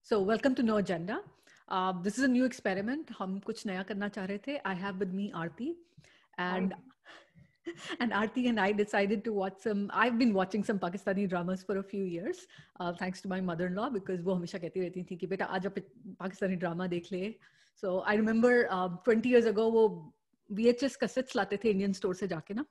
So welcome to No Agenda. This is a new experiment. हम कुछ नया करना चाह रहे थे. I have with me Aarti, and and Aarti and I decided to watch some. I've been watching some Pakistani dramas for a few years, thanks to my mother-in-law because वो हमेशा कहती रहती थी कि बेटा आज आप पाकिस्तानी ड्रामा देख ले. So I remember 20 years ago वो VHS cassettes लाते थे इंडियन स्टोर से जाके ना.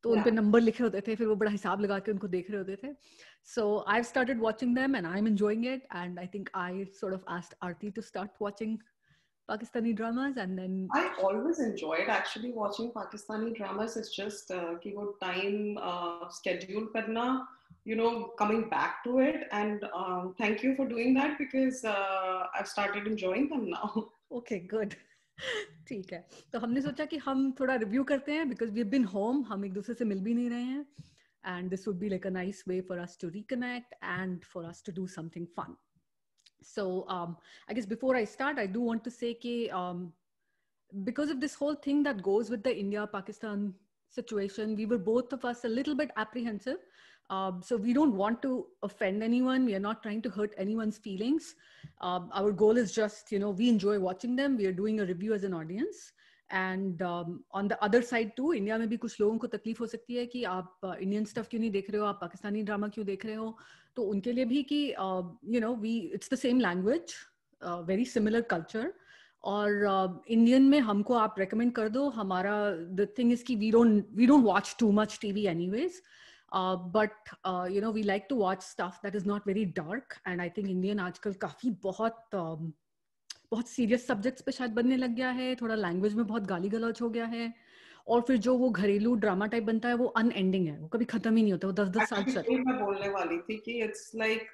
तो उन पे नंबर लिखे होते थे, फिर वो बड़ा हिसाब लगा के उनको देख रहे होते थे. So I've started watching them and I'm enjoying it, and I think I sort of asked Aarti to start watching Pakistani dramas, and then I always enjoyed actually watching Pakistani dramas. It's just कि वो time schedule करना, coming back to it, and thank you for doing that because I've started enjoying them now. Okay, good. ठीक है, तो हमने सोचा कि हम थोड़ा रिव्यू करते हैं because we've been home, हम एक दूसरे से मिल भी नहीं रहे हैं, and this would be like a nice way for us to reconnect and for us to do something fun. So I guess before I start, I do want to say that because of this whole thing that goes with the India-Pakistan situation, we were both of us a little bit apprehensive. So we don't want to offend anyone. We are not trying to hurt anyone's feelings. Our goal is just, we enjoy watching them. We are doing a review as an audience. And on the other side too, India में भी कुछ लोगों को तकलीफ हो सकती है कि आप Indian stuff क्यों नहीं देख रहे हो, आप पाकिस्तानी ड्रामा क्यों देख रहे हो. तो उनके लिए भी कि it's the same language, very similar culture. और इंडियन में हमको आप recommend कर दो. हमारा the thing is कि we don't watch too much TV anyways. But we like to watch stuff that is not very dark, and I think Indian आजकल काफी बहुत सीरियस सब्जेक्ट्स पे शायद बनने लग गया है, थोड़ा लैंग्वेज में बहुत गाली गलौज हो गया है, और फिर जो वो घरेलू ड्रामा टाइप बनता है वो अनएंडिंग है, वो कभी खत्म ही नहीं होता, वो 10-10 साल चलता है. मैं बोलने वाली थी कि it's like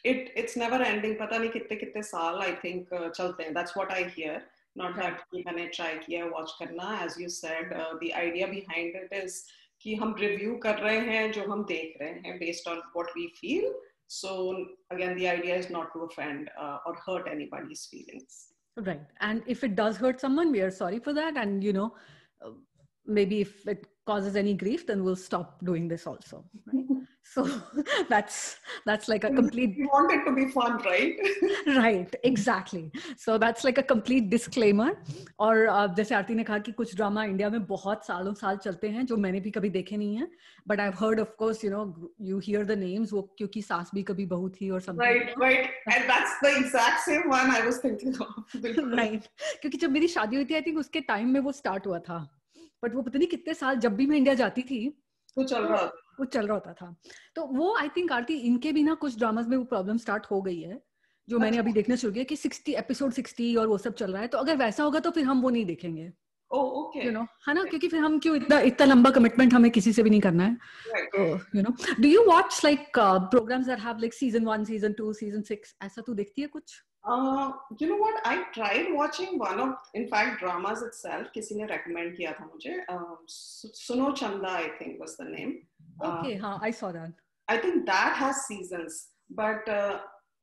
it's never ending. पता नहीं कितने कितने साल I think चलते हैं. That's what I hear. Not that कि मैंने try किया watch करना. As you said, the idea behind it is कि हम review कर रहे हैं जो हम देख रहे हैं based on what we feel. So again, the idea is not to offend or hurt anybody's feelings. Right. And if it does hurt someone, we are sorry for that. And, maybe if it causes any grief, then we'll stop doing this also. Right? So that's like a complete... You want it to be fun, right? Right, exactly. So that's like a complete disclaimer. और जैसे आरती ने कहा कि कुछ drama India में बहुत सालों साल चलते हैं जो मैंने भी कभी देखे नहीं हैं. But I've heard, of course, you hear the names, वो क्योंकि सास भी कभी बहू थी or something. Right. And that's the exact same one I was thinking of. Right. क्योंकि जब मेरी शादी हुई थी, I think उसके टाइम में वो स्टार्ट हुआ था. But वो पता नहीं कितने साल जब भी मैं इंडिया जाती थी वो चल रहा होता था. तो वो आई थिंक आरती इनके भी ना कुछ ड्रामास में वो प्रॉब्लम स्टार्ट हो गई है जो मैंने अभी देखना शुरू किया कि 60 एपिसोड 60 और वो सब चल रहा है. तो अगर वैसा होगा तो फिर हम वो नहीं देखेंगे. ओके. है ना, क्योंकि फिर हम क्यों इतना लंबा कमिटमेंट हमें किसी से भी नहीं करना है. तो do you watch like programmes that have like season 1, season 2, season 6, ऐसा तू देखती है कुछ? You know what? I tried watching one of, in fact, dramas itself. किसी ने recommend किया था मुझे. Suno Chanda, I think, was the name. Okay, हाँ, I saw that. I think that has seasons, but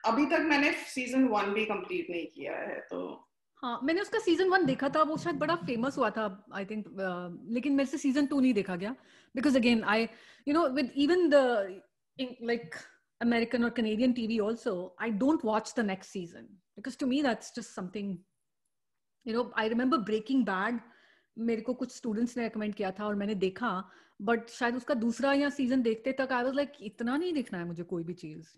अभी तक मैंने season 1 भी complete नहीं किया है. तो हाँ, मैंने उसका season 1 देखा था, वो शायद बड़ा famous हुआ था, I think, लेकिन मेरे से season 2 नहीं देखा गया, because again, with even the like American or Canadian TV also, I don't watch the next season because to me that's just something, I remember Breaking Bad, मेरे को कुछ students ने recommend किया था और मैंने देखा, but शायद उसका दूसरा या season देखते तक I was like इतना नहीं देखना है मुझे कोई भी चीज,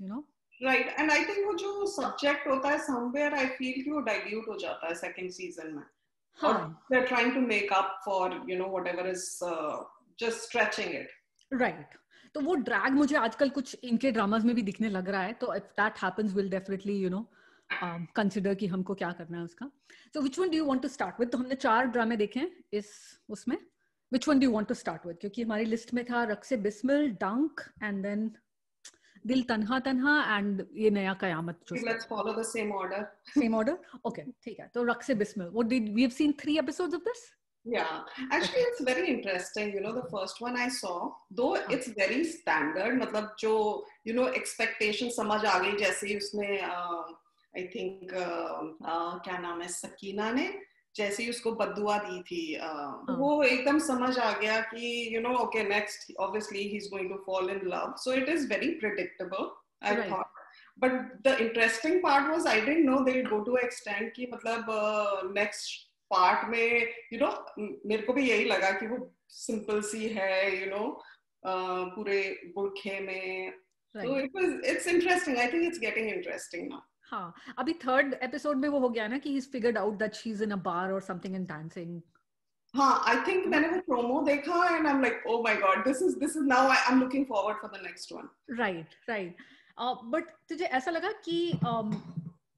Right, and I think वो जो subject होता है somewhere I feel कि वो dilute हो जाता है second season में. Or they're trying to make up for, whatever is just stretching it. Right. तो वो ड्रैग मुझे आजकल कुछ इनके ड्रामास में भी दिखने लग रहा है. तो if that happens, we'll definitely, consider कि हमको क्या करना है उसका. So which one do you want to start with? तो हमने 4 ड्रामे देखे हैं उसमें. Which one do you want to start with? क्योंकि हमारी लिस्ट में था रक्से बिस्मिल, डंक, and then दिल तन्हा तन्हा, and ये नया कयामत. Let's follow the same order. Same order? Okay, ठीक है. तो रक्से Bismil. We have seen 3 episodes of this? Yeah, actually it's very interesting. The first one I saw, though it's very standard, मतलब जो expectation समझ आ गई जैसे ही उसने I think क्या नाम है सकीना ने जैसे ही उसको बद्दुआ दी थी वो एकदम समझ आ गया कि okay, next obviously he's going to fall in love, so it is very predictable, I thought. but the interesting part was I didn't know they'll go to an extent कि मतलब next part में मेरे को भी यही लगा कि वो simple सी है पूरे बुरखे में. So it's interesting. I think it's getting interesting now. हाँ, अभी थर्ड एपिसोड में वो हो गया ना कि he's figured out that she's in a bar or something and dancing. हाँ, I think मैंने वो promo देखा and I'm like, oh my god, this is now I'm looking forward for the next one. Right. But तुझे ऐसा लगा कि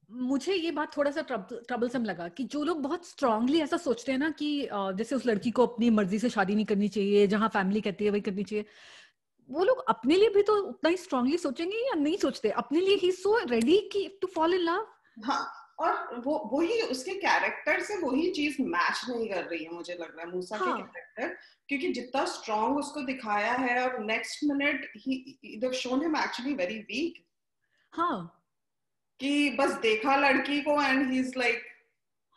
मुझे ये बात थोड़ा सा ट्रबलसम लगा कि जो लोग बहुत स्ट्रांगली ऐसा सोचते हैं ना कि जैसे उस लड़की को अपनी मर्जी से शादी नहीं करनी चाहिए, जहाँ फैमिली कहती है वही करनी चाहिए, वो लोग अपने लिए भी तो उतना ही स्ट्रांगली सोचेंगे या नहीं सोचते? अपने लिए ही सो रेडी कि टू फॉल इन लव. हाँ, और वही उसके कैरेक्टर से वही चीज मैच नहीं कर रही है मुझे लग रहा है मूसा के कैरेक्टर, क्योंकि जितना स्ट्रांग उसको दिखाया है और next minute he shown him actually very weak. हाँ, कि बस देखा लड़की को एंड ही इज लाइक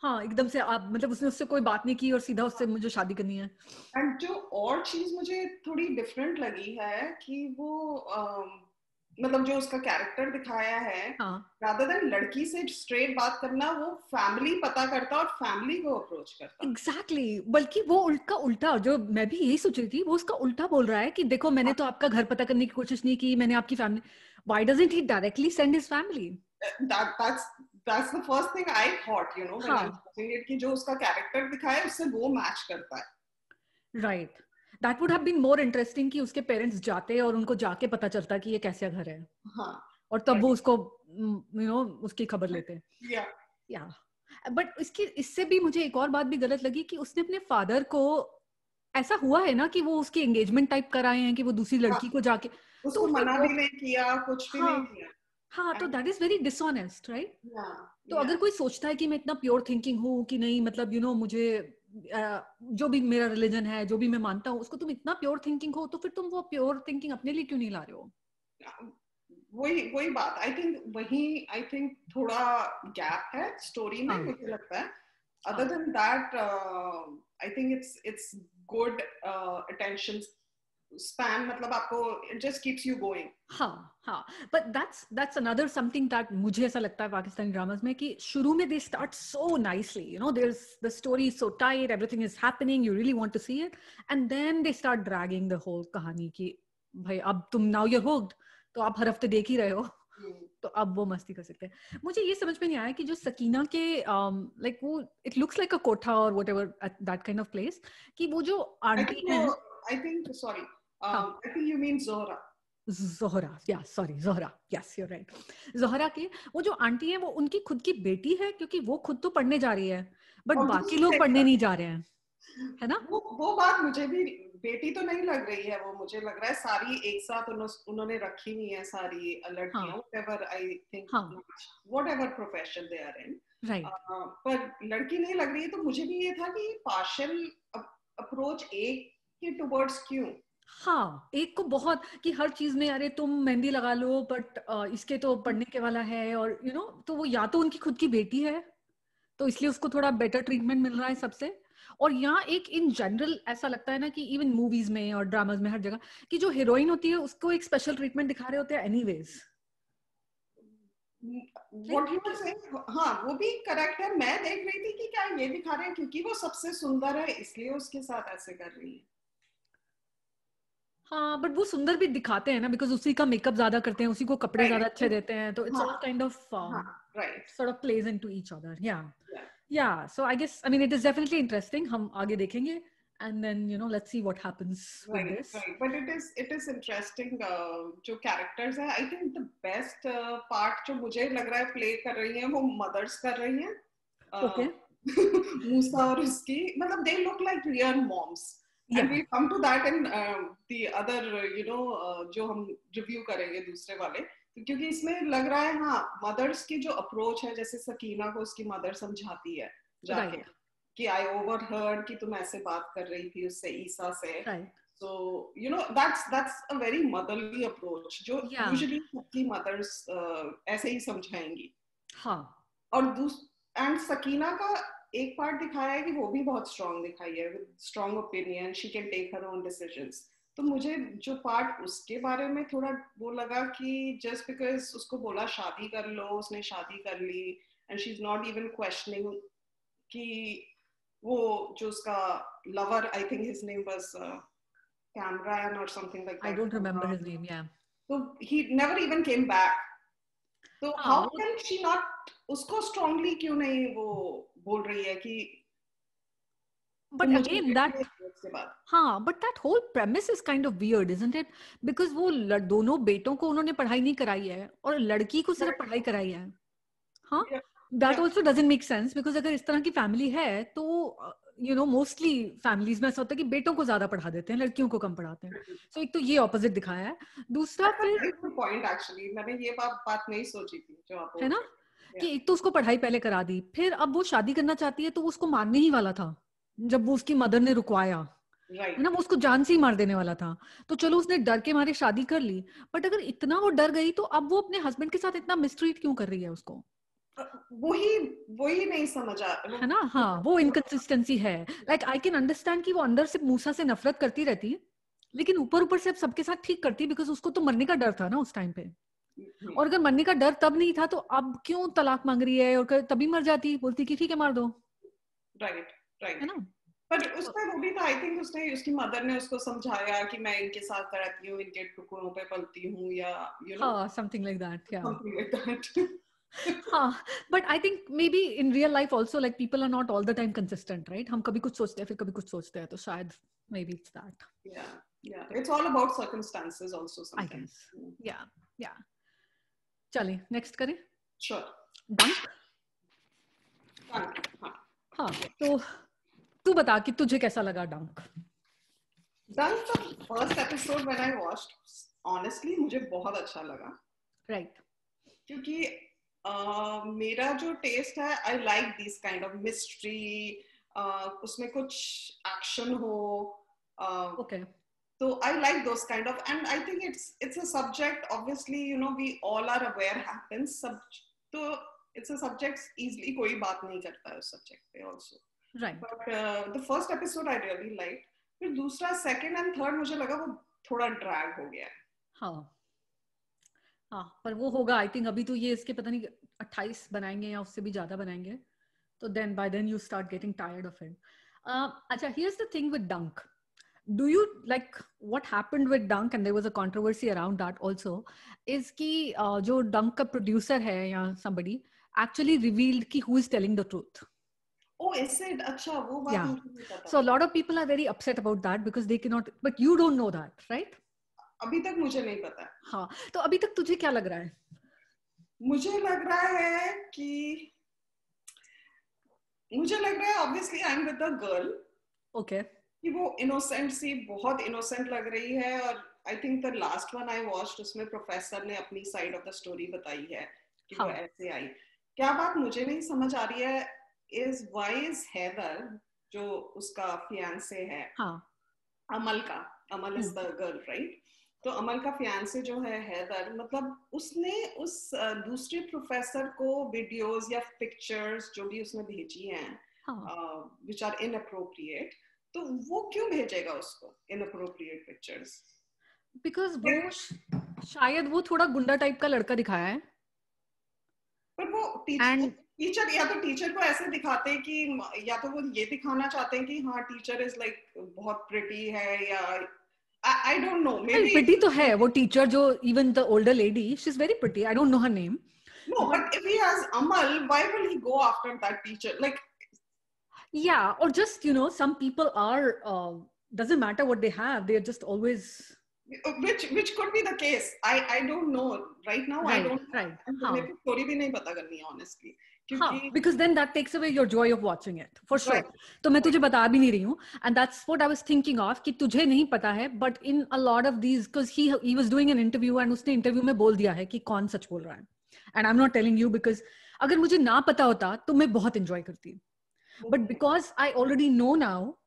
हाँ, एकदम से आप मतलब उसने उससे कोई बात नहीं की और सीधा उससे मुझे शादी करनी है. एंड जो और चीज मुझे थोड़ी डिफरेंट लगी है कि वो मतलब जो उसका कैरेक्टर दिखाया है, rather than लड़की से स्ट्रेट बात करना, वो फैमिली पता करता और फैमिली को अप्रोच करता. Exactly. बल्कि वो उल्टा जो मैं भी यही सोच रही थी, वो उसका उल्टा बोल रहा है कि देखो मैंने तो आपका घर पता करने की कोशिश नहीं की, मैंने आपकी family. Why doesn't he directly send his family? That's the first thing I thought, when I'm watching it, कि जो उसका कैरेक्टर दिखाया उससे वो मैच करता है. Right. That would have been more interesting कि उसके पेरेंट्स जाते और उनको जाके पता चलता कि ये कैसा घर है. हाँ. और तब वो उसको उसकी खबर लेते. Yeah. बट इससे भी मुझे एक और बात भी गलत लगी कि उसने अपने फादर को, ऐसा हुआ है ना कि वो उसकी एंगेजमेंट टाइप कराए हैं कि वो दूसरी लड़की को जाके उसको मना भी नहीं किया, कुछ भी नहीं किया. हाँ, तो that is very dishonest, right? तो yeah. अगर कोई सोचता है कि मैं इतना प्योर थिंकिंग हूँ कि नहीं, मतलब मुझे जो भी मेरा रिलीजन है, जो भी मैं मानता हूँ, उसको तुम इतना प्योर थिंकिंग हो, तो फिर तुम वो प्योर थिंकिंग अपने लिए क्यों नहीं ला रहे हो? वही बात. आई थिंक थोड़ा गैप है स्टोरी में, मुझे लगता है. Other than that I think it's good attention span, मतलब आपको it just keeps you going. हाँ, but that's another something that मुझे ऐसा लगता है पाकिस्तानी ड्रामास में कि शुरू में they start so nicely, there's the story is so tight, everything is happening, you really want to see it, and then they start dragging the whole कहानी कि भाई अब तुम now you're hooked, तो आप हर हफ्ते देख ही रहे हो, तो अब वो मस्ती कर सकते हैं. मुझे ये समझ में नहीं आया कि जो सकीना के like वो it looks like a कोठा or whatever at that kind of place, कि वो जो आंटी है, I think sorry, I think you mean Zohra. Zohra. Yes, you're right. Zohra के वो जो आंटी है वो उनकी खुद की बेटी है, क्योंकि वो खुद तो पढ़ने जा रही है, बट बाकी लोग पढ़ने नहीं जा रहे हैं, है ना? वो बात मुझे भी बेटी तो नहीं लग रही है. वो मुझे लग रहा है सारी एक साथ उन्होंने रखी हुई है सारी लड़कियां, whatever I think, whatever profession they are in. Right. पर लड़की नहीं लग रही है, तो मुझे भी ये था कि पार्शियल अप्रोच एक के टुवर्ड्स क्यों? हाँ, एक को बहुत कि हर चीज में अरे तुम मेहंदी लगा लो, बट इसके तो पढ़ने के वाला है, और तो वो या तो उनकी खुद की बेटी है तो इसलिए उसको थोड़ा बेटर ट्रीटमेंट मिल रहा है सबसे, और यहाँ एक इन जनरल ऐसा लगता है ना कि इवन मूवीज में और ड्रामाज में हर जगह कि जो हीरोइन होती है उसको एक स्पेशल ट्रीटमेंट दिखा रहे होते हैं anyways. What you were saying, हाँ, वो भी करेक्ट है. मैं देख रही थी कि क्या ये दिखा रहे हैं क्योंकि वो सबसे सुंदर है इसलिए उसके साथ ऐसे कर रही है. हाँ, बट वो सुंदर भी दिखाते हैं ना, बिकॉज उसी का मेकअप ज्यादा करते हैं, उसी को कपड़े ज्यादा अच्छे देते हैं, तो it's all kind of sort of plays into each other. Yeah. So I guess, I mean, it is definitely interesting. हम आगे देखेंगे, and then let's see what happens with this. Right. But it is interesting. जो characters है, I think the best part जो मुझे लग रहा है play कर रही हैं वो mothers कर रही हैं. Okay. मूसा और उसकी, मतलब they look like real moms. And we come to that in the other, जो हम review करेंगे दूसरे वाले, क्योंकि इसमें लग रहा है हाँ मदर्स की जो अप्रोच है, जैसे सकीना को उसकी मदर समझाती है जाके कि आई ओवरहर्ड कि तुम ऐसे बात कर रही थी उससे, ईसा से. So that's a very motherly approach जो usually सबकी मदर्स ऐसे ही समझाएंगी. हाँ. और एंड सकीना का एक पार्ट दिखाया है कि वो भी बहुत स्ट्रांग दिखाई है, with strong opinion, she can take her own decisions. तो मुझे जो पार्ट उसके बारे में थोड़ा वो लगा कि जस्ट बिकॉज उसको बोला शादी कर लो, उसने शादी कर ली and she is not even questioning कि वो जो उसका lover, I think his name was Cameron or something like I that. don't remember his name. Yeah. So he never even came back. So how हाँ, can she not उसको strongly क्यों नहीं वो बोल रही है कि but again that हाँ, but that whole premise is kind of weird, isn't it? Because वो दोनों बेटों को उन्होंने पढ़ाई नहीं कराई है और लड़की को सिर्फ पढ़ाई कराई है. हाँ, that also doesn't make sense because अगर इस तरह की फैमिली है तो you know mostly families में ऐसा होता है कि बेटों को ज्यादा पढ़ा देते हैं, लड़कियों को कम पढ़ाते हैं. So एक तो ये ऑपोजिट दिखाया है. दूसरा फिर पॉइंट एक्चुअली मैंने ये बात नहीं सोची थी जो आप है ना कि एक तो उसको पढ़ाई पहले करा दी, फिर अब वो शादी करना चाहती है तो वो उसको मारने ही वाला था जब वो उसकी मदर ने रुकवाया. है ना, वो उसको जान से ही मार देने वाला था. तो चलो उसने डर के मारे शादी कर ली, बट अगर इतना वो डर गई तो अब वो अपने हस्बैंड के साथ इतना मिसट्रीट क्यों कर रही है उसको? वही नहीं समझा है ना. हाँ, वो इनकंसिस्टेंसी है. लाइक आई कैन अंडरस्टैंड कि वो अंदर से मूसा से नफरत करती रहती है, लेकिन ऊपर ऊपर से अब सबके साथ ठीक करती है बिकॉज उसको तो मरने का डर था ना उस टाइम पे. और अगर मरने का डर तब नहीं था तो अब क्यों तलाक मांग रही है? और तभी मर जाती, बोलती कि ठीक है मार दो. राइट है ना. पर उसमें वो भी था, आई थिंक उसने उसकी मदर ने उसको समझाया कि मैं इनके साथ रहती हूँ, इनके टुकड़ों पे पलती हूँ या you know something like that. या समथिंग लाइक दैट. हाँ, but I think maybe in real life also like people are not all the time consistent, right? हम कभी कुछ सोचते हैं फिर कभी कुछ सोचते हैं, तो शायद maybe it's that. Yeah, it's all about circumstances also sometimes. I guess. Yeah. चले next करें. Sure. Dunk. हाँ, तो तू बता कि तुझे कैसा लगा Dunk? Dunk the first episode when I watched, honestly मुझे बहुत अच्छा लगा. Right. क्योंकि मेरा जो टेस्ट है, I like this kind of mystery, उसमें कुछ एक्शन हो. Okay. So I like those kind of, and I think it's a subject, obviously, you know, we all are aware happens. So it's a subject easily कोई बात नहीं करता है उस subject पे also. Right. But the first episode I really liked. फिर दूसरा, second and third मुझे लगा वो थोड़ा drag हो गया. हाँ, पर वो होगा आई थिंक. अभी तो ये इसके पता नहीं 28 बनाएंगे या उससे भी ज्यादा बनाएंगे, तो then by then you start getting tired of it. अच्छा, here's the thing with Dunk. Do you like what happened with Dunk, and there was a controversy around that also, is कि जो Dunk का producer है या somebody actually revealed कि who is telling the truth. Oh, is it? अच्छा, वो बात मुझे नहीं पता. So a lot of people are very upset about that because they cannot, but you don't know that, right? अभी तक मुझे नहीं पता. हाँ, तो अभी तक तुझे क्या लग रहा है? मुझे लग रहा है obviously I'm with the girl. Okay. कि वो innocent सी, बहुत innocent लग रही है. और I think the last one I watched उसमें प्रोफेसर ने अपनी side of the story बताई है कि वो ऐसे आई. क्या बात मुझे नहीं समझ आ रही है is why is Heather, जो उसका fiance है, अमल is the girl, right? तो अमल का फियांसे जो है हैदर, मतलब उसने उस दूसरे प्रोफेसर को वीडियोस या पिक्चर्स जो भी उसने भेजी हैं which are inappropriate, तो वो क्यों भेजेगा उसको inappropriate pictures? Because वो शायद वो थोड़ा गुंडा टाइप का लड़का दिखाया है. पर वो टीचर या तो टीचर को ऐसे दिखाते हैं कि या तो वो ये दिखाना चाहते हैं कि हाँ टीचर इज लाइक बहुत प्रिटी है, या I don't know. Maybe pretty तो है वो टीचर जो, even the older lady, she's very pretty. I don't know her name. No, but if he has Amal, why will he go after that teacher? Like, yeah, or just, you know, some people are doesn't matter what they have, they're just always, which could be the case. I don't know right now. Right, I don't. Right. मेरे को story भी नहीं पता करनी है honestly. Because then that takes away your joy of watching it, for sure. तो मैं तुझे बता भी नहीं रही हूँ, and that's what I was thinking of, कि तुझे नहीं पता है, but in a lot of these, because he was doing an interview and उसने interview में बोल दिया है कि कौन सच बोल रहा है, and I'm not telling you because अगर मुझे ना पता होता तो मैं बहुत enjoy करती, but because I already know now,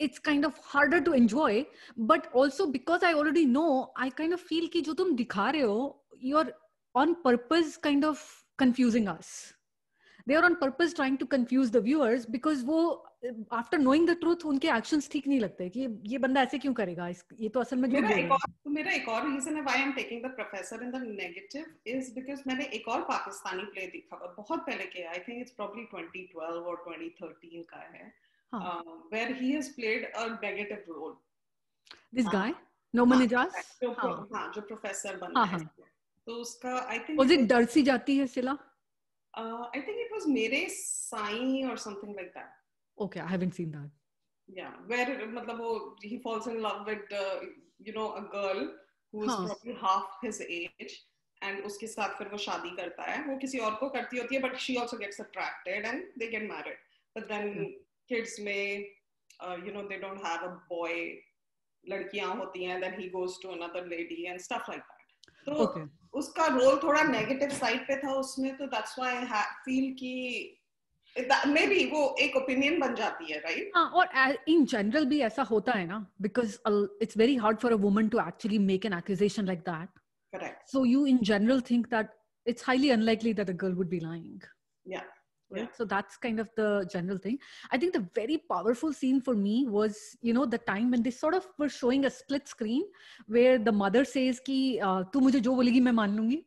it's kind of harder to enjoy, but also because I already know, I kind of feel कि जो तुम दिखा रहे हो, you're on purpose kind of confusing us. they are on purpose trying to confuse the viewers because वो after knowing the truth उनके actions ठीक नहीं लगते कि ये बंदा ऐसे क्यों करेगा, ये तो असल में झूठ बोल रहा है. मेरा एक और रीजन है why I'm taking the professor in the negative is because मैंने एक और पाकिस्तानी प्ले देखा बहुत पहले के, I think it's probably 2012 or 2013 का है, where he has played a negative role. This guy Noman Ijaz, हाँ जो प्रोफेसर बन रहा है, तो उसका I think was it डर सी जाती है सिला? I think it was Mere Sai or something like that. Okay, I haven't seen that. Yeah, where मतलब he falls in love with a girl who is probably half his age, and उसके साथ फिर वो शादी करता है, वो किसी और को करती होती है, but she also gets attracted and they get married. But then kids में they don't have a boy, लड़कियां होती हैं, then he goes to another lady and stuff like that. तो उसका रोल थोड़ा नेगेटिव साइड पे था उसमें, तो that's why I feel कि maybe वो एक ओपिनियन बन जाती है, right? हाँ, और in general भी ऐसा होता है ना, because it's very hard for a woman to actually make an accusation like that. Correct. So you in general think that it's highly unlikely that a girl would be lying. Yeah. Right? Yeah. So that's kind of the general thing. I think the very powerful scene for me was, the time when they sort of were showing a split screen where the mother says कि तू मुझे जो बोलेगी मैं मान लूंगी,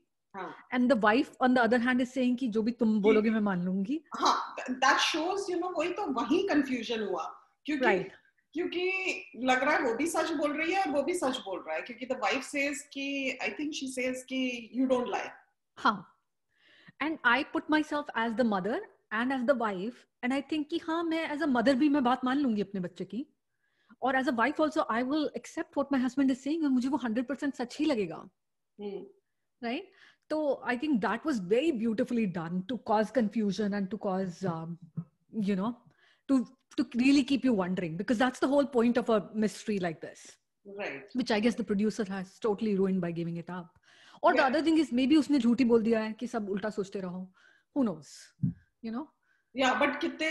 and the wife on the other hand is saying कि जो भी तुम बोलोगे मैं मान लूंगी. हाँ, that shows वही तो वही confusion हुआ, क्योंकि लग रहा है वो भी सच बोल रही है और वो भी सच बोल रहा है, क्योंकि the wife says कि I think she says कि you don't lie. हाँ. And I put myself as the mother and as the wife, and I think कि हाँ मैं as a mother भी मैं बात मान लूंगी अपने बच्चे की, और as a wife also I will accept what my husband is saying और मुझे वो 100% सच ही लगेगा. Right? So I think that was very beautifully done to cause confusion and to cause to really keep you wondering, because that's the whole point of a mystery like this. Right. Which I guess the producer has totally ruined by giving it up. Or the other thing is maybe उसने झूठी बोल दिया है कि सब उल्टा सोचते रहो. Who knows? Yeah, but कितने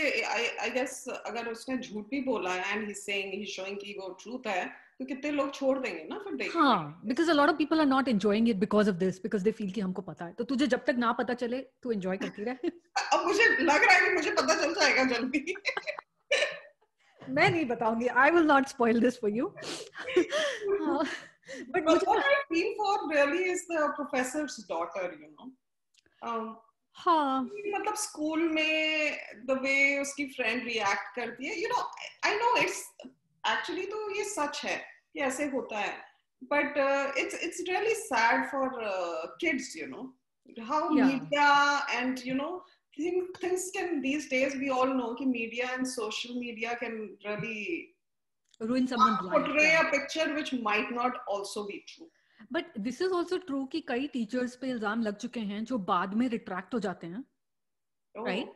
I guess अगर उसने झूठ भी बोला है and he's showing कि वो truth है, तो कितने लोग छोड़ देंगे ना फिर देखने. हाँ, because a lot of people are not enjoying it because of this, because they feel कि हमको पता है. तो तुझे जब तक ना पता चले तू enjoy करती रहे. अब मुझे लग रहा है कि मुझे पता चल जाएगा जल्दी. मैं नहीं बताऊंगी. I will not spoil this for you. But what I feel for really is the professor's daughter, हाँ, मतलब स्कूल में the way उसकी friend react करती है, I know it's actually तो ये सच है कि ऐसे होता है, but it's really sad for kids, how media and things can these days, we all know कि media and social media can really ruin someone's life. Portray a picture which might not also be true. But this is also true कि कई teachers पे इल्जाम लग चुके हैं जो बाद में retract हो जाते हैं, right?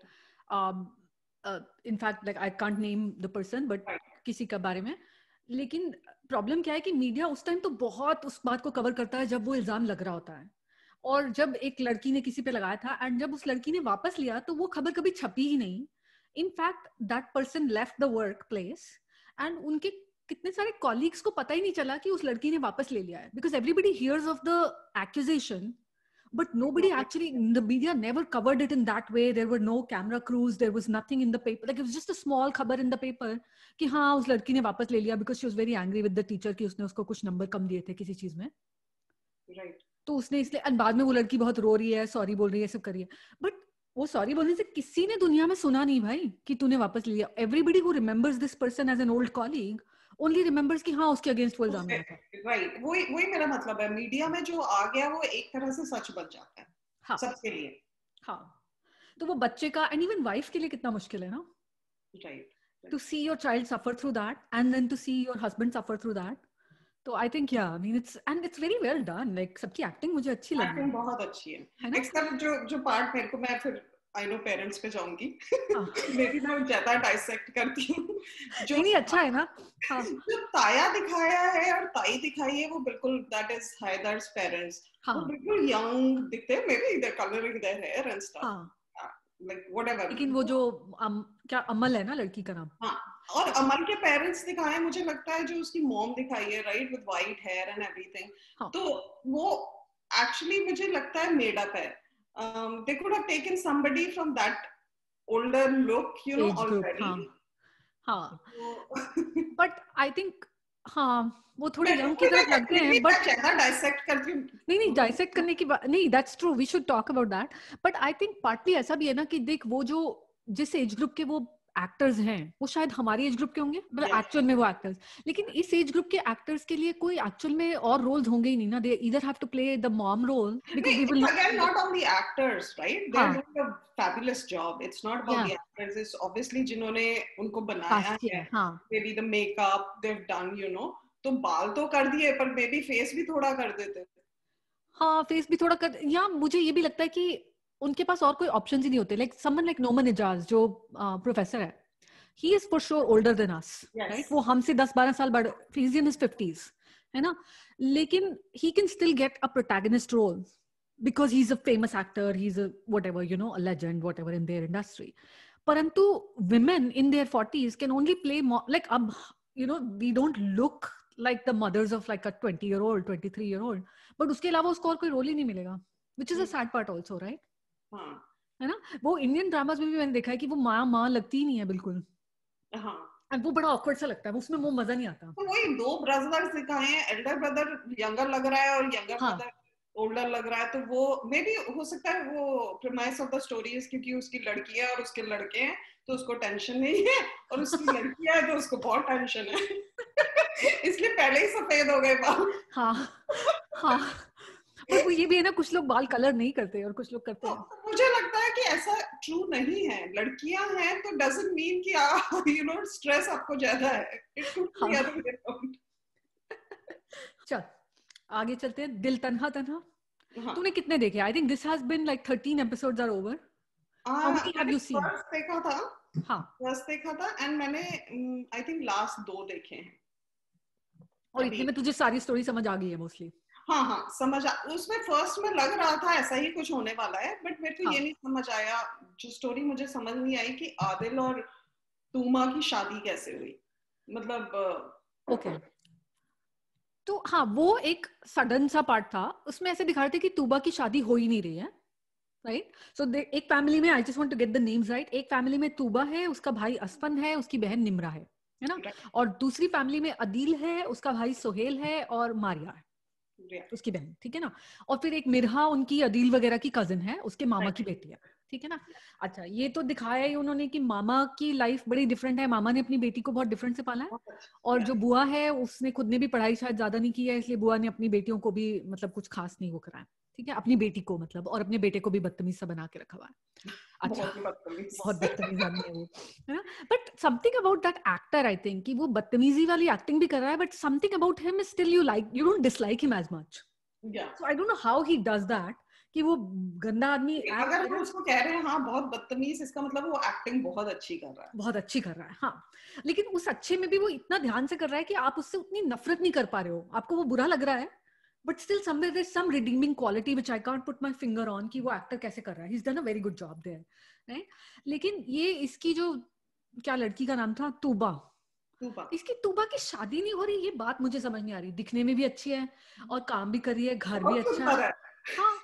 In fact, like I can't name the person, but किसी का बारे में. लेकिन problem क्या है कि media उस time तो बहुत उस बात को cover करता है जब वो इल्जाम लग रहा होता है. और जब एक लड़की ने किसी पे लगाया था and जब उस लड़की ने वापस लिया तो वो खबर कभी छपी ही नहीं. In fact, that person left the workplace and उनके कितने सारे colleagues को पता ही नहीं चला कि उस लड़की ने वापस ले लिया है, because everybody hears of the accusation, but nobody actually, the media never covered it in that way. There were no camera crews, there was nothing in the paper, like it was just a small खबर in the paper कि हाँ उस लड़की ने वापस ले लिया because she was very angry with the teacher कि उसने उसको कुछ नंबर कम दिए थे किसी चीज में. Right. तो उसने इसलिए, and बाद में वो लड़की बहुत रो रही है, सॉरी बोल रही है, सब कर रही है, but वो सॉरी बोलने से किसी ने दुनिया में सुना नहीं भाई कि तूने वापस लिया. Everybody who remembers this person as an old colleague only remembers कि हाँ उसके अगेंस्ट वो इल्जाम लगा था. Right. वही मेरा मतलब है, मीडिया में जो आ गया वो एक तरह से सच बन जाता है. हाँ. सबके लिए. हाँ. तो वो बच्चे का and even wife के लिए कितना मुश्किल है ना. Right. To see your child suffer through that and then to see your husband suffer through that. तो I think I mean it's very well done. Like सबकी acting मुझे अच्छी लगी. Acting बहुत अच्छी है. Except जो part मेरे को, मैं फिर I know parents पे जाऊंगी. मेरी ना ज्यादा dissect करती हूँ. जो नहीं अच्छा है ना. हाँ. जो ताया दिखाया है और ताई दिखाई है वो बिल्कुल that is Haidar's parents. हाँ. वो बिल्कुल young दिखते हैं, maybe they're coloring their hair and stuff. हाँ. Like whatever. लेकिन वो जो क्या अमल है ना लड़की का नाम. हाँ. और अमल के पेरेंट्स दिखाए, मुझे लगता है जो उसकी मॉम दिखाई है, right, with white hair and everything, तो वो एक्चुअली मुझे लगता है मेड अप है. They could have taken somebody from that older look, you know, Age group, already. हाँ. So, But I think हाँ वो थोड़े यंग की तरफ लगते हैं, बट ज्यादा डाइसेक्ट करके नहीं डाइसेक्ट करने की बात नहीं, that's true, we should talk about that. But I think partly ऐसा भी है ना कि देख वो जो जिस एज ग्रुप के वो एक्टर्स हैं वो शायद हमारी एज ग्रुप के होंगे, मतलब एक्चुअल में वो एक्टर्स, लेकिन इस एज ग्रुप के एक्टर्स के लिए कोई एक्चुअल में और रोल्स होंगे ही नहीं ना. They either have to play the mom role because we will again not on the actors, right? They're doing a fabulous job. It's not about the actors. It's obviously जिन्होंने उनको बनाया है, maybe the makeup they've done, you know. तो बाल तो कर दिए पर बेबी फेस भी थोड़ा कर देते. हाँ फेस भी थोड़ा कर, या मुझे ये भी लगता है कि उनके पास और कोई ऑप्शंस ही नहीं होते. Like someone like Noman Ijaz जो प्रोफेसर है, he is for sure older than us, right? वो हमसे 10-12 साल बड़े, he's in his 50s, है ना, लेकिन he can still get a protagonist role because he's a famous actor, he's a whatever, you know, a legend, whatever in their industry. परंतु women in their 40s can only play more, like अब you know we don't look like the mothers of like a 20-year-old 23-year-old, but उसके अलावा उसको और कोई role ही नहीं मिलेगा, which is a sad part also, right? हाँ, है ना. वो इंडियन ड्रामास में भी मैंने देखा है कि वो माँ लगती ही नहीं है बिल्कुल. हाँ, वो बड़ा ऑकवर्ड सा लगता है, उसमें वो मजा नहीं आता. तो वही दो ब्रदर्स दिखाए हैं, एल्डर ब्रदर यंगर लग रहा है और यंगर ब्रदर ओल्डर लग रहा है, तो वो मे बी हो सकता है वो premise of the story is क्योंकि उसकी लड़की है और उसके लड़के हैं तो उसको टेंशन नहीं है, और उसकी लड़की है तो उसको बहुत टेंशन है. इसलिए पहले ही सफेद हो गए बाल. हाँ पर वो ये भी है ना, कुछ लोग बाल कलर नहीं करते और कुछ लोग करते हैं. मुझे लगता है कि ऐसा ट्रू नहीं है. लड़कियां हैं तो डजंट मीन कि यू नो स्ट्रेस आपको ज्यादा है. It could be other way around. चल आगे चलते हैं. दिल तन्हा तन्हा तूने कितने देखे? I think this has been like 13 episodes are over. How many have you seen? First देखा था. हाँ फर्स्ट देखा था एंड मैंने आई थिंक लास्ट 2 देखे हैं. और इतने में तुझे सारी स्टोरी समझ आ गई है मोस्टली? हाँ समझ उसमें फर्स्ट में लग रहा था ऐसा ही कुछ होने वाला है, बट मेरे को ये नहीं समझ आया, जो स्टोरी मुझे समझ नहीं आई कि आदिल और तूमा की शादी कैसे हुई. मतलब ओके तो हाँ वो एक सडन सा पार्ट था. उसमें ऐसे दिखा रहे थे कि तूबा की शादी हो ही नहीं रही है, राइट? सो एक फैमिली में, I just want to get the names right, एक फैमिली में तूबा है, उसका भाई असफन है, उसकी बहन निम्रा है ना, और दूसरी फैमिली में अदील है, उसका भाई सोहेल है और मारिया है उसकी बहन, ठीक है ना. और फिर एक मिरहा उनकी अदील वगैरह की कजिन है, उसके मामा की बेटी है, ठीक है ना. अच्छा ये तो दिखाया ही उन्होंने कि मामा की लाइफ बड़ी डिफरेंट है, मामा ने अपनी बेटी को बहुत डिफरेंट से पाला है, और जो बुआ है उसने खुद ने भी पढ़ाई शायद ज्यादा नहीं की है, इसलिए बुआ ने अपनी बेटियों को भी मतलब कुछ खास नहीं वो कराया, ठीक है, अपनी बेटी को मतलब, और अपने बेटे को भी बदतमीज सा बना के रखा हुआ है. अच्छा बहुत बदतमीज आदमी है वो, है ना. But something about that actor, I think कि वो बदतमीजी वाली एक्टिंग भी कर रहा है, but something about him is still you don't dislike him as much. So I don't know how he does that कि वो गंदा आदमी अगर हम उसको कह रहे हैं हाँ बहुत बदतमीज, इसका मतलब वो एक्टिंग बहुत अच्छी कर रहा है. बहुत अच्छी कर रहा है हाँ, लेकिन उस अच्छे में भी वो इतना ध्यान से कर रहा है कि आप उससे उतनी नफरत नहीं कर पा रहे हो, आपको वो बुरा लग रहा है, but still somewhere there is some redeeming quality which I can't put my finger on कि वो एक्टर कैसे कर रहा है. He is done a very good job there, right. लेकिन ये इसकी जो क्या लड़की का नाम था, तूबा, इसकी तूबा की शादी नहीं हो रही, ये बात मुझे समझ नहीं आ रही. दिखने में भी अच्छी है और काम भी कर रही है, घर भी अच्छा है, हाँ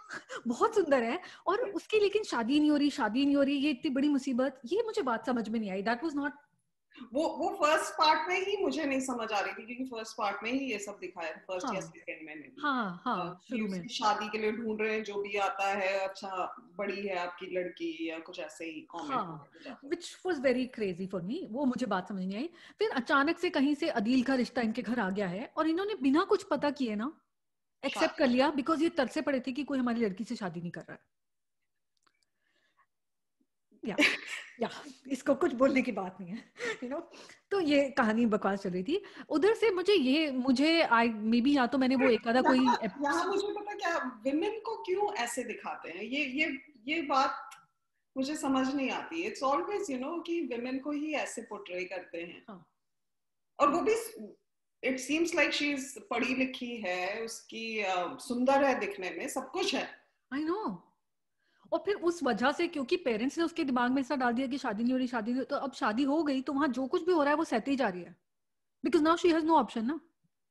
बहुत सुंदर है, और उसकी लेकिन शादी नहीं हो रही, ये इतनी बड़ी मुसीबत, ये मुझे बात समझ में नहीं आई. दैट वाज नॉट वो फर्स्ट पार्ट में ही मुझे नहीं समझ आ रही थी, क्योंकि फर्स्ट पार्ट में ही ये सब दिखाया था, फर्स्ट या सेकंड में नहीं. हाँ शुरू में शादी के लिए ढूंढ रहे हैं, जो भी आता है, अच्छा बड़ी है आपकी लड़की या कुछ ऐसे ही comment, which was very crazy for me. वो मुझे बात समझ नहीं आई. फिर अचानक से कहीं से अदील का रिश्ता इनके घर आ गया है, और इन्होंने बिना कुछ पता किए ना एक्सेप्ट कर लिया, बिकॉज ये तरसे पड़े थे कि कोई हमारी लड़की से शादी नहीं कर रहा है. या इसको कुछ बोलने की बात नहीं है, यू नो. तो ये कहानी बकवास चल रही थी. उधर से मुझे आई मे बी, या तो मैंने वो एक आधा कोई यहाँ मुझे पता क्या, विमेन को क्यों ऐसे दिखाते हैं, ये बात मुझे समझ नहीं आती. इट्स ऑलवेज यू नो कि विमेन को ही ऐसे पोर्ट्रे करते हैं, और वो भी it seems like she is पढ़ी लिखी है, उसकी सुंदर है दिखने में, सब कुछ है. I know. और फिर उस वजह से, क्योंकि पेरेंट्स ने उसके दिमाग में ऐसा डाल दिया कि शादी नहीं हो रही, तो अब शादी हो गई तो वहां जो कुछ भी हो रहा है वो सहती जा रही है, because now she has no option ना,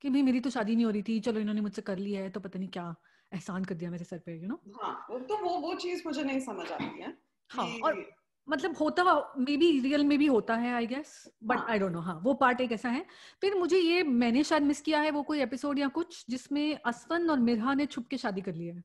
कि भाई मेरी तो शादी नहीं हो रही थी, चलो इन्होंने मुझसे कर लिया है तो पता नहीं क्या एहसान कर दिया मेरे सर पे, यू नो. हाँ तो वो चीज मुझे नहीं समझ आती है. हाँ, और मतलब होता मे बी रियल में भी होता है I guess, but I don't know. हाँ, वो पार्ट एक ऐसा है। फिर मुझे ये मैंने शायद मिस किया है वो कोई एपिसोड या कुछ जिसमें असफन और मिरहा ने छुप के शादी कर ली है।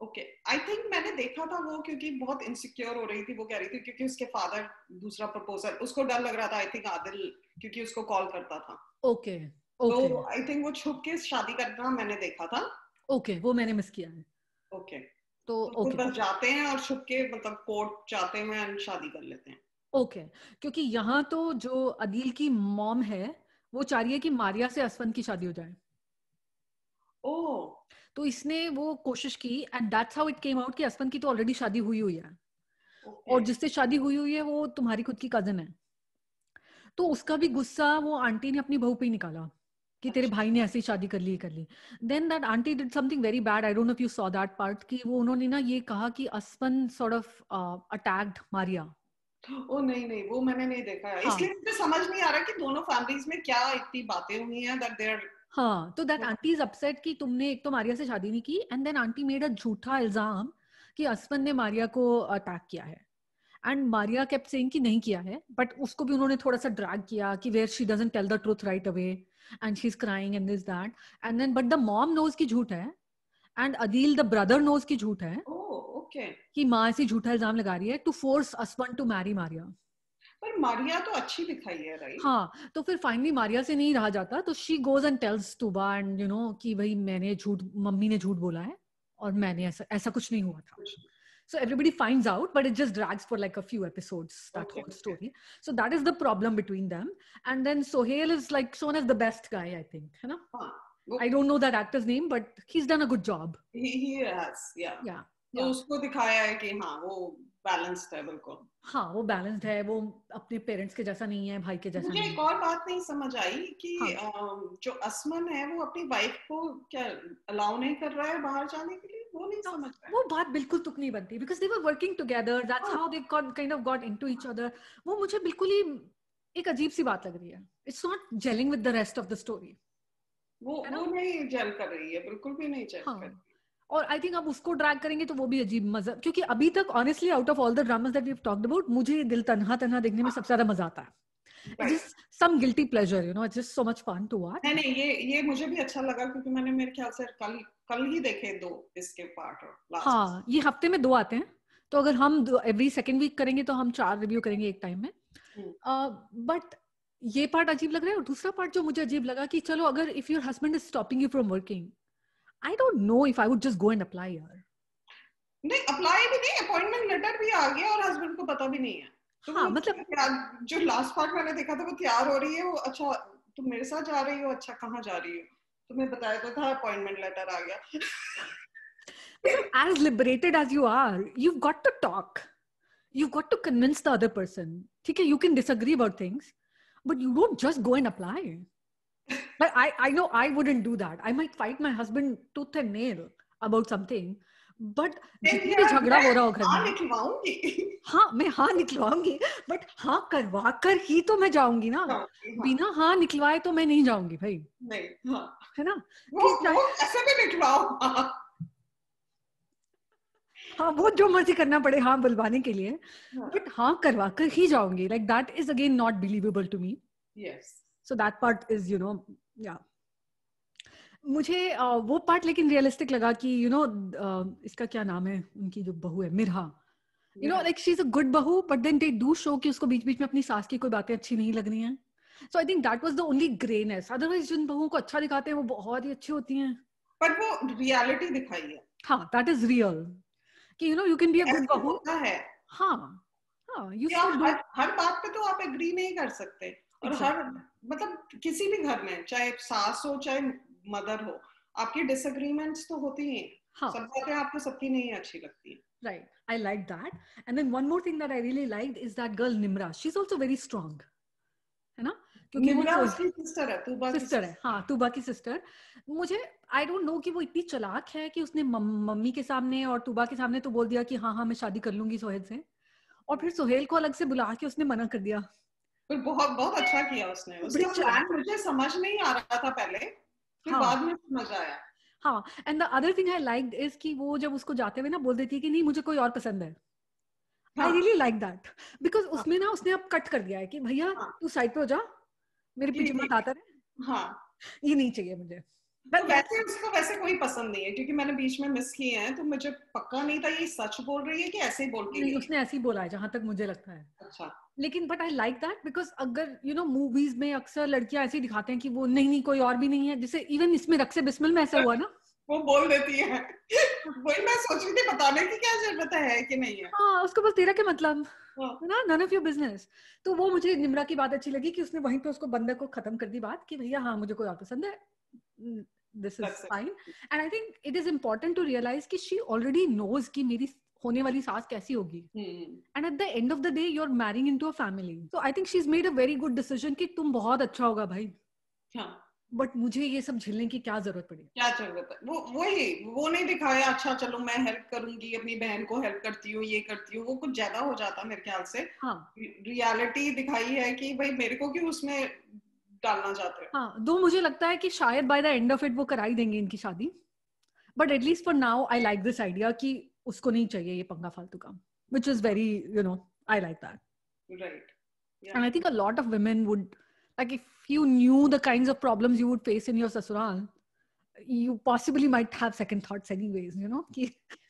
ओके, आई थिंक मैंने देखा था वो, क्योंकि बहुत इनसिक्योर हो रही थी, वो कह रही थी क्योंकि उसके फादर दूसरा प्रपोजल, उसको डर लग रहा था आई थिंक आदिल, क्योंकि उसको कॉल करता था। ओके तो ओके आई थिंक वो छुप के शादी करना मैंने देखा था। ओके, वो मैंने मिस किया है। ओके, तो तो खुद ओके बस जाते हैं और छुप के मतलब कोर्ट जाते हैं एंड शादी कर लेते हैं। ओके, क्योंकि यहाँ तो जो अदील की मॉम है वो चाह रही है कि मारिया से असफन की शादी हो जाए। ओह, तो इसने वो कोशिश की and that's how it came out कि असफन की तो ऑलरेडी शादी हुई हुई है, ओके। और जिससे शादी हुई हुई है वो तुम्हारी खुद की कजन है। तो उसका भी गुस्सा वो आंटी ने अपनी बहू पे ही निकाला कि तेरे अच्छा। भाई ने ऐसी शादी कर ली। Then that aunty did something very bad, I don't know if you saw that part, कि वो उन्होंने ना ये कहा कि Asfan sort of attacked Maria. ओ नहीं नहीं, वो मैंने नहीं देखा है, हाँ इसलिए मुझे समझ नहीं आ रहा कि दोनों फैमिलीज में क्या इतनी बातें हुई हैं दैट दे आर। हाँ, तो दैट आंटी इज अपसेट कि तुमने एक तो मारिया से शादी नहीं की, and then aunty made a झूठा इल्जाम कि असफन ने मारिया को अटैक किया है। एंड मारिया केप्ट सेइंग कि नहीं किया है, बट उसको भी उन्होंने थोड़ा सा ड्रैग किया कि where she doesn't tell the truth right away and she is crying and this that, and then but the mom knows की झूठ है एंड अदील द ब्रदर नोज की झूठ है ओह, ओके। कि माँ ऐसी झूठा इल्जाम लगा रही है to force Asfan to marry Maria. पर मारिया तो अच्छी दिखाई है, राइट? हाँ, तो फिर फाइनली मारिया से नहीं रहा जाता, तो she goes and tells Tuba and you know कि भाई मैंने झूठ, मम्मी ने झूठ बोला है और मैंने ऐसा ऐसा कुछ नहीं हुआ था। So everybody finds out, but it just drags for like a few episodes, that okay, whole okay. story. So that is the problem between them. And then Sohail is like shown as the best guy, I think. है ना? हाँ, वो I don't know that actor's name, but he's done a good job. He has, या। Yeah, तो yeah. उसको दिखाया है कि हाँ वो बैलेंस्ड है बिल्कुल। हाँ, वो बैलेंस्ड है, वो अपने पेरेंट्स के जैसा नहीं है, भाई के जैसा मुझे नहीं एक है। और बात नहीं समझ आई कि हाँ, जो असमन है वो अपनी वाइफ को क्या अलाउ नहीं कर रहा है बाहर जाने के लिए, वो नहीं तो समझ रहा है। वो बात बिल्कुल तुक नहीं बनती because they were working together. That's हाँ, how they got into each other. वो मुझे बिल्कुल ही एक अजीब सी बात लग रही है. It's not gelling with the rest of the story. है वो ना? नहीं जेल कर रही है, बिल्कुल भी नहीं जेल कर हाँ, रही और आई थिंक अब उसको ड्रैग करेंगे तो वो भी अजीब मजा, क्योंकि अभी तक honestly out of all the dramas that we have talked about, मुझे दिल तन्हा तन्हा देखने में सबसे ज्यादा मजा आता है. है। It's right. Just some guilty pleasure, you know, it's just so much fun to watch. नहीं नहीं, ये मुझे भी अच्छा लगा क्योंकि मैंने मेरे ख्याल से कल कल ही देखे दो इसके पार्ट, और लास्ट। हाँ, ये हफ्ते में 2 आते हैं, तो अगर हम एवरी सेकेंड वीक करेंगे तो हम 4 रिव्यू करेंगे एक टाइम में. बट ये पार्ट अजीब लग रहा है. और दूसरा पार्ट जो मुझे अजीब लगा कि चलो अगर if your husband is stopping you from working, I don't know if I would just go and apply यार. नहीं, अप्लाई भी नहीं, अपॉइंटमेंट लेटर भी आ गया और हस्बैंड को पता भी नहीं है। तो हाँ वो मतलब जो लास्ट पार्ट मैंने देखा था वो तैयार हो रही है, वो अच्छा तुम मेरे साथ जा रही हो, अच्छा कहाँ जा रही हो, तुम्हें बताया तो था अपॉइंटमेंट लेटर आ गया। मतलब as liberated as you are, you've got to talk. You've got to convince the other person. ठीक है, you can disagree about things, but you don't just go and apply. But I know I wouldn't do that. I might fight my husband tooth and nail about something, but जितनी भी झगड़ा हो रहा हो घर हाँ में, निकलवाऊंगी। हाँ मैं हाँ निकलवाऊंगी, बट हाँ करवा कर ही तो मैं जाऊंगी ना. हाँ, हाँ, बिना हाँ निकलवाए तो मैं नहीं जाऊंगी भाई. नहीं, हाँ, है ना? वो कि चाहे वो ऐसे भी निकलवाओ। हाँ, हाँ वो जो मर्जी करना पड़े हाँ बुलवाने के लिए, हाँ, बट हाँ करवा कर ही जाऊंगी. Like that is again not believable to me. Yes. So that part is you know, या मुझे वो पार्ट लेकिन रियलिस्टिक लगा कि यू नो इसका क्या नाम है, उनकी जो बहू है Mirha, you know like she is a good बहू, but then they do show कि उसको बीच बीच में अपनी सास की कोई बातें अच्छी नहीं लगनी है. So I think that was the only greyness. Otherwise जिन बहुओं को अच्छा दिखाते हैं वो बहुत ही अच्छी होती हैं. पर वो रियलिटी दिखाई है, हाँ, दैट इज रियल कि you know you can be a good ऐसे बहू. होता है हाँ हाँ, यू कि स्टिल आप डू. हर बात पे तो आप एग्री नहीं कर सकते। और हर एग्जैक्टली. मतलब किसी भी घर में चाहे सास हो चाहे मदर हो, आपकी डिसएग्रीमेंट्स तो होती ही हैं। हाँ, सब बातें आपको सबकी नहीं अच्छी लगती हैं। right. I like that. And then one more thing that I really liked is that girl Nimra. She's also very strong. है ना? क्योंकि वो निम्रा उसकी सिस्टर है, तूबा की सिस्टर है. हाँ, तूबा की सिस्टर. मुझे आई डोंट नो कि वो इतनी चालाक है कि उसने मम्मी के सामने और तूबा के सामने तो बोल दिया कि हाँ हाँ मैं शादी कर लूंगी सोहेल से, और फिर सोहेल को अलग से बुला के उसने मना कर दिया. फिर बहुत बहुत अच्छा किया उसने। बड़ी उसका चालाक. प्लान मुझे समझ नहीं आ रहा था पहले, फिर हाँ बाद में समझ आया। हाँ. And the other thing I liked is कि वो जब उसको जाते हुए ना बोल देती है कि नहीं मुझे कोई और पसंद है. I really like that because हाँ, उसमें ना उसने अब कट कर दिया है कि भैया हाँ, तू साइड पे हो जा, मेरे जी, पीछे जी, मत आता रहे, हाँ। ये नहीं चाहिए मुझे। तो But वैसे उसको वैसे कोई पसंद नहीं है, क्योंकि मैंने बीच में मिस किए हैं, तो मुझे पक्का नहीं था ये सच बोल रही है कि ऐसे ही बोल के नहीं, गई है। उसने ऐसे ही बोला है जहां तक मुझे लगता है। अच्छा। लेकिन but I like that because अगर यू नो मूवीज में अक्सर लड़कियां ऐसे ही दिखाते हैं कि वो नहीं नहीं कोई और भी नहीं है, जैसे इवन इसमें रक्से बिस्मिल में ऐसा हुआ ना। वो बोल देती है। वही मैं सोच रही थी, बताने की क्या जरूरत है कि नहीं है। हाँ, उसको बस तेरा क्या मतलब, हाँ, है ना, नन ऑफ योर बिजनेस। तो वो मुझे निम्रा की बात अच्छी लगी कि उसने वहीं पे उसको बंदर को खत्म कर दी बात कि भैया हाँ मुझे कोई और पसंद है, this is that's it. Fine. And I think it is important to realise कि शी ऑलरेडी नोज कि मेरी होने वाली सास कैसी होगी। Hmm. And at the end of the day you are marrying into a family, so I think she is made a very good decision कि तुम बहुत अच्छा होगा भाई, हाँ, बट मुझे ये सब झेलने की क्या जरूरत पड़ी। क्या जरूरत है, वो नहीं दिखाया। अच्छा चलो मैं हेल्प करूंगी, अपनी बहन को हेल्प करती हूँ, ये करती हूँ, वो कुछ ज्यादा हो जाता मेरे ख्याल से। हाँ रियलिटी दिखाई है कि भाई मेरे को क्यों उसमें डालना चाहते हो। हाँ, दो मुझे लगता है कि शायद by the end of it वो कराई देंगे इनकी शादी, but at least for now I like this idea कि उसको नहीं चाहिए ये पंगा फालतू का, which is very, you know, I like that. Right. या And I think a lot of women would, like, if you knew the kinds of problems you would face in your sasural, you possibly might have second thoughts anyways, you know, कि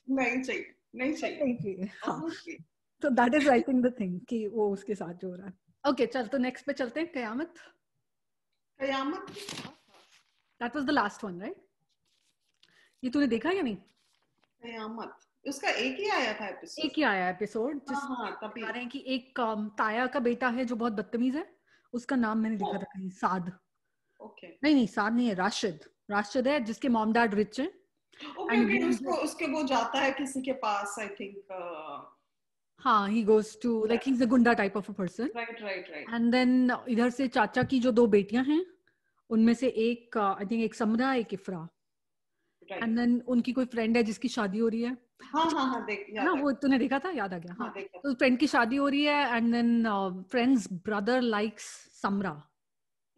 नहीं चाहिए, नहीं चाहिए, नहीं चाहिए, हाँ। Obviously. So that is I think the thing कि वो उसके साथ जो हो रहा है। Okay, चल तो next पे चलते हैं, कयामत। कयामत। That was the last one, right? ये तूने देखा या नहीं? कयामत उसका एक ही आया था एपिसोड। एक ही आया एपिसोड हाँ, जिसमें हाँ, तभी। दिखा रहे हैं कि एक ताया का बेटा है जो बहुत बदतमीज है, उसका नाम मैंने लिखा था कहीं, साद। ओके, नहीं नहीं, साद नहीं है, राशिद। राशिद है जिसके मॉम डैड रिच हैं। Okay, and okay. ही उसको उसके वो जाता है किसी के पास, आई थिंक। हाँ, he goes to like he is a goonda type of a person. Right, right, right, and then इधर से चाचा की जो दो बेटियां हैं उनमें से एक आई थिंक एक समरा एक इफ्रा। And right. देन उनकी कोई फ्रेंड है जिसकी शादी हो रही है, हाँ, हाँ, हाँ, देख है ना, याद है। वो तूने देखा था, याद आ गया, हाँ। हाँ, देखा। तो फ्रेंड की शादी हो रही है and then friends brother likes Samra,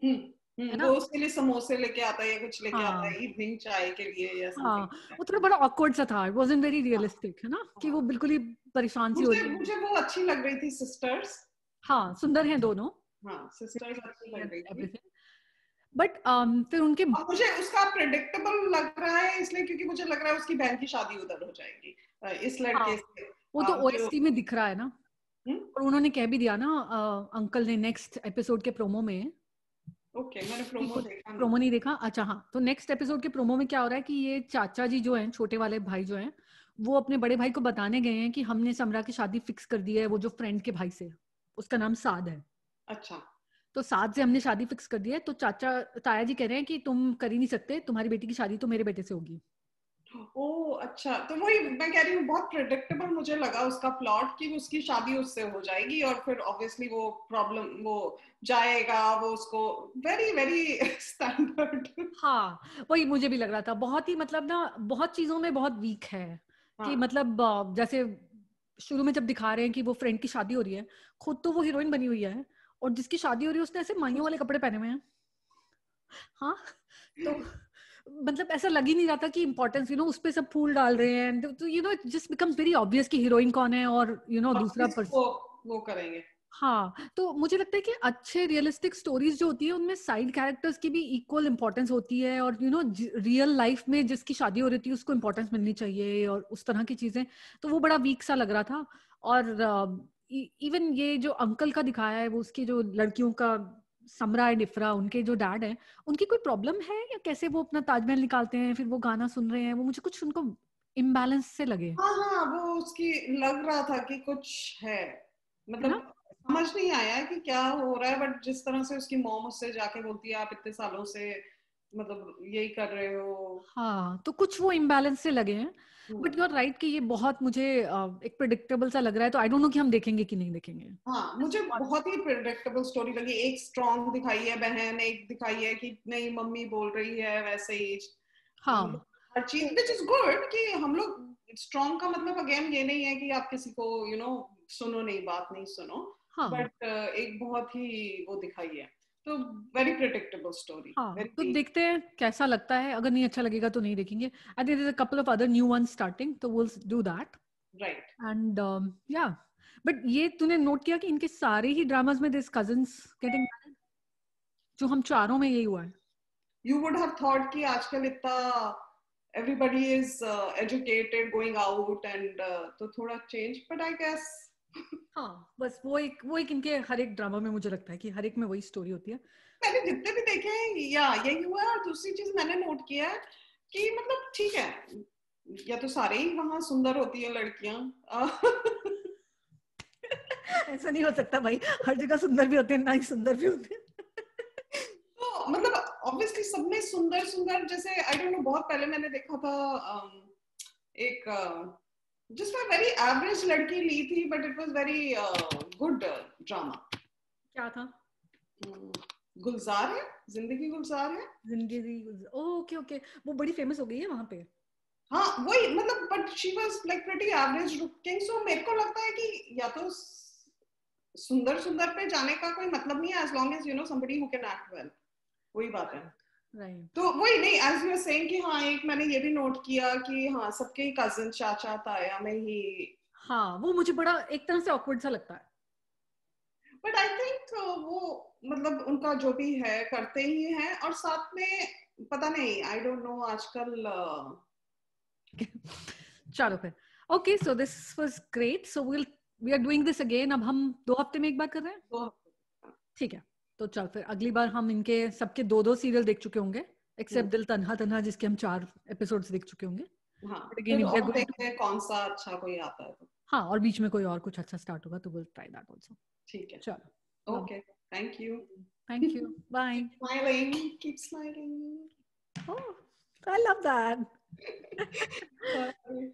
hmm, है वो ना। उसके लिए समोसे लेके आता है या कुछ लेके आता हाँ है इवनिंग चाय के लिए या हाँ, समथिंग। वो थोड़ा बड़ा ऑकवर्ड सा था, इट वाजंट वेरी रियलिस्टिक, है ना, कि वो हाँ, बिल्कुल ही परेशान सी हो मुझे रही है। मुझे वो अच्छी लग रही थी, सिस्टर्स। हाँ, सुंदर हैं दोनों, हाँ, सिस्टर्स अच्छी लग रही थी। एवरीथिंग, बट फिर उनके अब मुझे उसका प्रेडिक्टेबल लग रहा है इसलिए क्योंकि मुझे लग रहा है उसकी बहन की शादी उधर हो जाएगी, इस हाँ, लड़के से। वो तो अब जो ओएसटी में दिख रहा है ना, और उन्होंने कह भी दिया ना अंकल ने नेक्स्ट एपिसोड के प्रोमो में ओके, मैंने कि प्रोमो कुछ देखा नहीं। प्रोमो नहीं देखा, अच्छा हाँ, तो नेक्स्ट एपिसोड के प्रोमो में क्या हो रहा है कि ये चाचा जी जो हैं, छोटे वाले भाई जो हैं, वो अपने बड़े भाई को बताने गए हैं कि हमने समरा की शादी फिक्स कर दी है, वो जो फ्रेंड के भाई से, उसका नाम साद है, अच्छा। तो साद से हमने शादी फिक्स कर दी है। तो चाचा ताया जी कह रहे हैं कि तुम कर ही नहीं सकते, तुम्हारी बेटी की शादी तो मेरे बेटे से होगी। ओ अच्छा, तो वही मैं कह रही हूँ, बहुत प्रिडिक्टेबल मुझे लगा उसका प्लॉट कि उसकी शादी उससे हो जाएगी और फिर ऑब्वियसली वो प्रॉब्लम वो जाएगा, वो उसको वेरी वेरी स्टैंडर्ड। हाँ, वही मुझे भी लग रहा था, बहुत ही मतलब ना, बहुत चीजों में बहुत वीक है कि हाँ, मतलब जैसे शुरू में जब दिखा रहे हैं कि वो फ्रेंड की शादी हो रही है, खुद तो वो हीरोइन बनी हुई है और जिसकी शादी हो रही है उसने ऐसे माइयों वाले कपड़े पहने हुए हैं। हाँ, तो मतलब ऐसा लग ही नहीं रहा था कि इंपॉर्टेंस, यू नो, उस पे सब फूल डाल रहे हैं, तो you know it just becomes very obvious कि हीरोइन कौन है और यू नो और दूसरा पर्सन। किसको वो करेंगे। हाँ, तो मुझे लगता है कि अच्छे रियलिस्टिक स्टोरीज जो होती है उनमें साइड कैरेक्टर्स की भी इक्वल इंपॉर्टेंस होती है, और यू नो रियल लाइफ में जिसकी शादी हो रही थी उसको इंपॉर्टेंस मिलनी चाहिए और उस तरह की चीजें। तो वो बड़ा वीक सा लग रहा था। और इवन ये जो अंकल का दिखाया है, वो उसकी जो लड़कियों का समरा एंड इफ्रा, उनके जो डैड है, उनकी कोई प्रॉब्लम है या कैसे वो अपना ताजमहल निकालते हैं फिर वो गाना सुन रहे हैं, वो मुझे कुछ उनको इम्बैलेंस से लगे, हाँ, हाँ, वो उसकी लग रहा था कि कुछ है, है ना। मतलब समझ नहीं आया कि क्या हो रहा है, बट जिस तरह से उसकी मॉम उससे जाके बोलती है आप इतने सालों से मतलब यही कर रहे हो। हाँ, तो कुछ वो इम्बैलेंस से लगे हैं। But hmm. You are right कि ये बहुत मुझे एक प्रिडिक्टेबल सा लग रहा है, तो आई डोंट नो कि हम देखेंगे कि नहीं देखेंगे। हाँ, मुझे बहुत ही प्रिडिक्टेबल स्टोरी लगी। एक स्ट्रॉन्ग दिखाई है बहन, एक दिखाई है कि नहीं मम्मी बोल रही है वैसे ही, मतलब हाँ हर चीज विच इज गुड कि हम लोग स्ट्रॉन्ग का मतलब अगेन ये नहीं है कि आप किसी को सुनो नहीं, बात नहीं सुनो, हाँ बट एक बहुत ही वो दिखाई है, तो वेरी प्रिडिक्टेबल स्टोरी, हाँ, तो वेरी। देखते हैं कैसा लगता है, अगर नहीं अच्छा लगेगा तो नहीं देखेंगे। I think there is a couple of other new ones starting, तो will do that. Right. And या बट ये तूने नोट किया कि इनके सारे ही ड्रामास में दिस कजिन्स गेटिंग मैरिड, जो हम चारों में यही हुआ है. You would have thought कि आजकल इतना everybody is educated, going out and तो थोड़ा change, but I guess हाँ, बस वो एक इनके हर एक ड्रामा में मुझे लगता है कि हर एक में वही स्टोरी होती है. मैंने जितने भी देखे हैं या यही हुआ है. और दूसरी चीज मैंने नोट किया है कि मतलब ठीक है, या तो सारे ही वहां सुंदर होती है लड़कियां. ऐसा नहीं हो सकता भाई, हर जगह सुंदर भी होते हैं, ना ही सुंदर भी होते हैं. तो मतलब ऑब्वियसली सब में सुंदर सुंदर, जैसे आई डोंट नो, बहुत पहले मैंने देखा था एक जिसमें वेरी एवरेज लड़की ली थी, but it was very good drama. क्या था? गुलजार है, जिंदगी गुलजार है. जिंदगी. ओके ओके, वो बड़ी फेमस हो गई है वहां पे. हाँ वही मतलब, but she was like pretty average looking. So मेरे को लगता है कि या तो सुंदर सुंदर पे जाने का कोई मतलब नहीं है, as long as you know somebody who can act well. वही बात है. राइट. तो वही नहीं, एज यू आर सेइंग कि हाँ, एक मैंने ये भी नोट किया कि हाँ सबके ही कजिन चाचा ताया में ही. हाँ, वो मुझे बड़ा एक तरह से ऑकवर्ड सा लगता है. बट आई थिंक वो मतलब उनका जो भी है करते ही हैं. और साथ में पता नहीं, आई डोंट नो आजकल. चलो फिर. Okay, so this was great. So we are doing this again. अब हम 2 हफ्ते में एक बार कर रहे हैं. तो ठीक है. तो चल फिर अगली बार हम इनके सबके 2-2 सीरियल देख चुके होंगे, एक्सेप्ट दिल तन्हा तन्हा जिसके हम 4 एपिसोड्स देख चुके होंगे. हाँ, अगेन फिर और देखते हैं कौन सा अच्छा कोई आता है तो. हाँ, और बीच में कोई और कुछ अच्छा स्टार्ट होगा तो विल ट्राई दैट आल्सो. ठीक है. चलो. Okay, thank you. Thank you. Bye. Smiling, keep smiling. Oh, I love that. Bye.